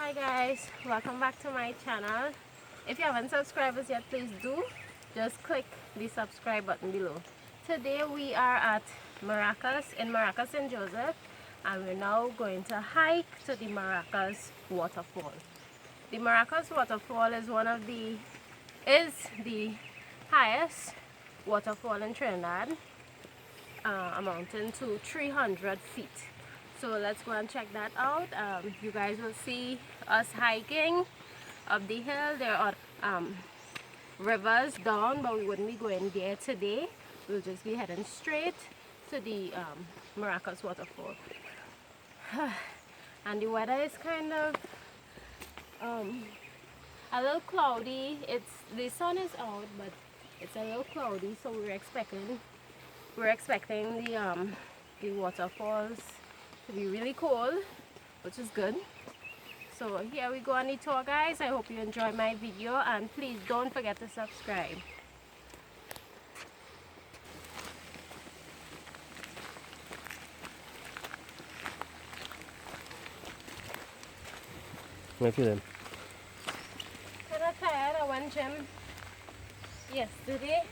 Hi guys, welcome back to my channel. If you haven't subscribed us yet, please do. Just click the subscribe button below. Today we are at Maracas in Maracas St.Joseph, and we're now going to hike to the Maracas Waterfall. The Maracas Waterfall is the highest waterfall in Trinidad, amounting to 300 feet. So let's go and check that out. You guys will see us hiking up the hill. There are rivers down, but we wouldn't be going there today. We'll just be heading straight to the Maracas Waterfall. And the weather is kind of a little cloudy. The sun is out, but it's a little cloudy, so we're expecting the waterfalls to be really cold, which is good. So here we go on the tour, guys. I hope you enjoy my video, and please don't forget to subscribe. How you feeling? Kind of tired. I went gym yesterday,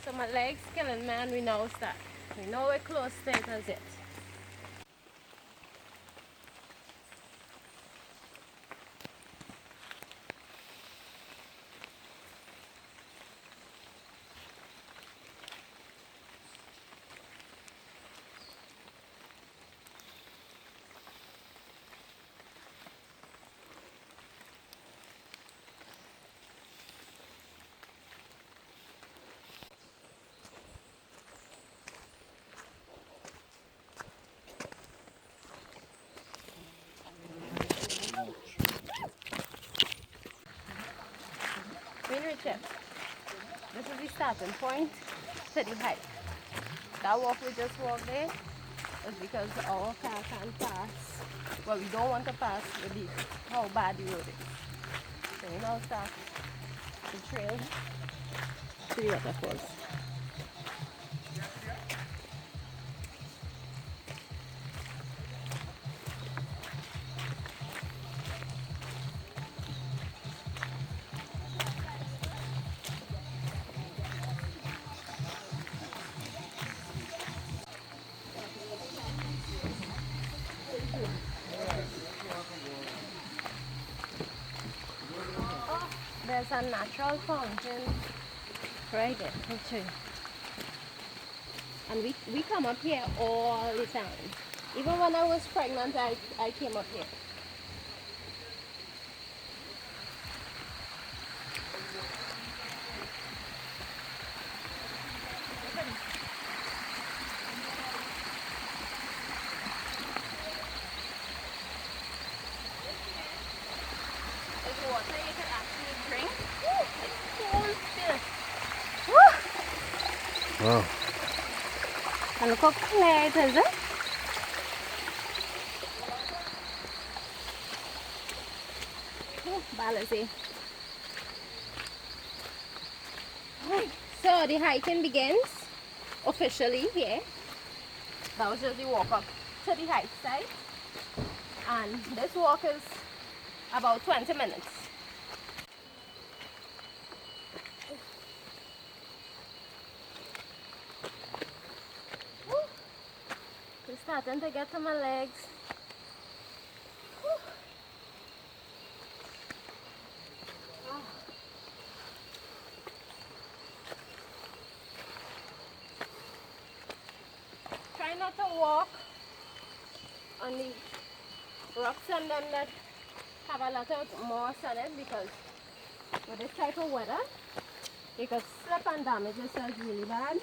so my legs killing me, and we know we're close to it as it. Richard, this is the starting point to the hike. That walk we just walked there is because our car can't pass. Well, we don't want to pass with how bad the road is. So we now start the trail to the waterfalls. There's a natural fountain right there. I'll show you. And we come up here all the time. Even when I was pregnant, I came up here. There's water you can actually drink. It's cold still. Woo! Wow. And look how clear it is, eh? Balancing. Right. So the hiking begins officially here. That was just the walk up to the hike side. And this walk is about 20 minutes. It's starting to get to my legs. Try not to walk on the rocks and them that have a lot of moss on it, because with this type of weather you could slip and damage yourself really bad.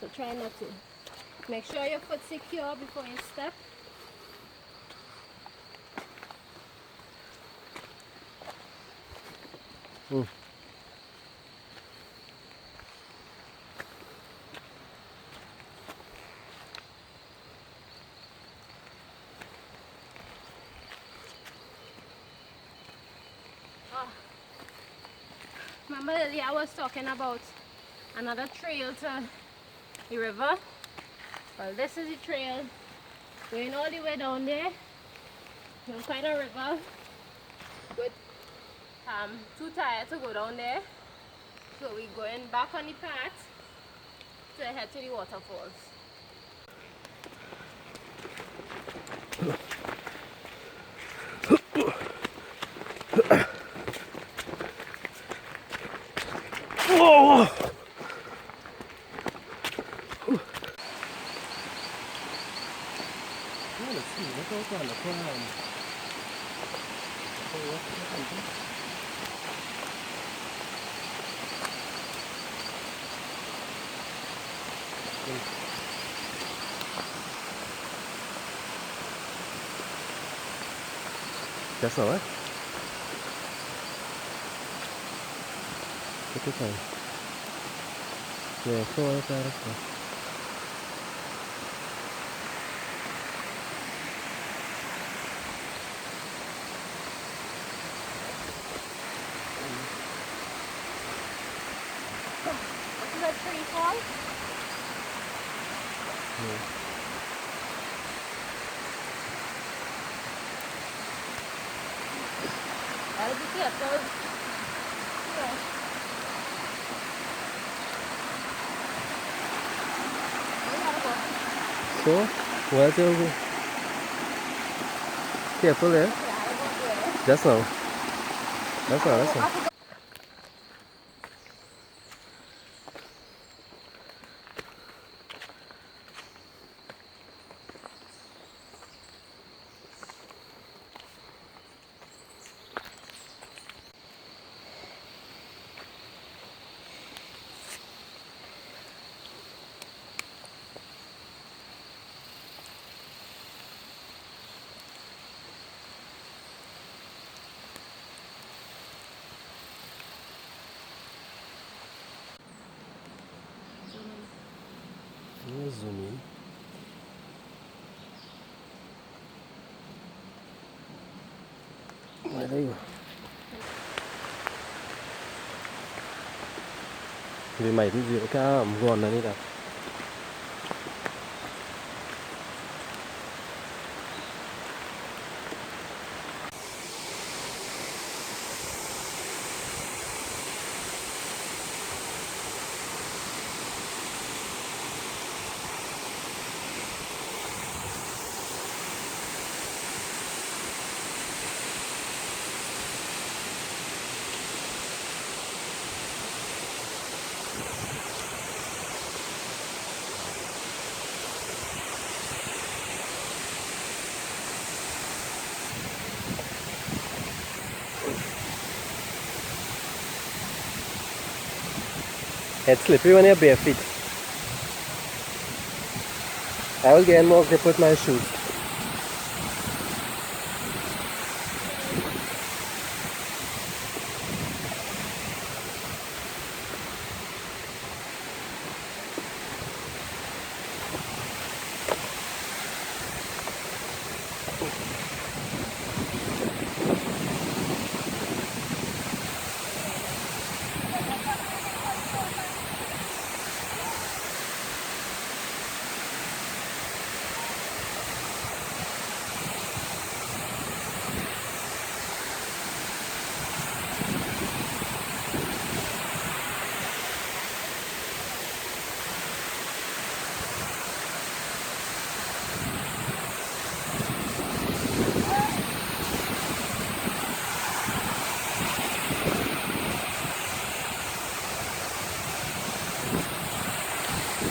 So try not to. Make sure your foot's secure before you step. Remember earlier I was talking about another trail to the river? Well, this is the trail Going all the way down there. Some kind of river with too tired to go down there. So we're going back on the path to head to the waterfalls. Whoa! Let's see, what's also on the ground? That's all right. Take your time. Yeah, so like that. Isn't that pretty fall? Yeah. Gotta be careful. Yeah. So, where's your go? Careful there. That's all. That's all, that's all. Zoom in. There you go. Vì mày thì dựa cả gòn này đi nào. It's slippery when you're bare feet. I will get more grip with my shoes.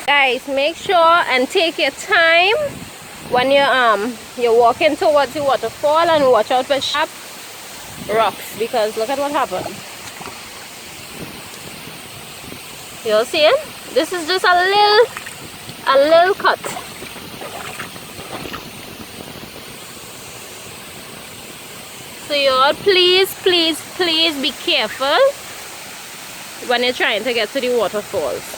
Guys, make sure and take your time when you're walking towards the waterfall, and watch out for sharp rocks, because look at what happened. You'll see it? This is just a little cut. So y'all, please be careful when you're trying to get to the waterfalls.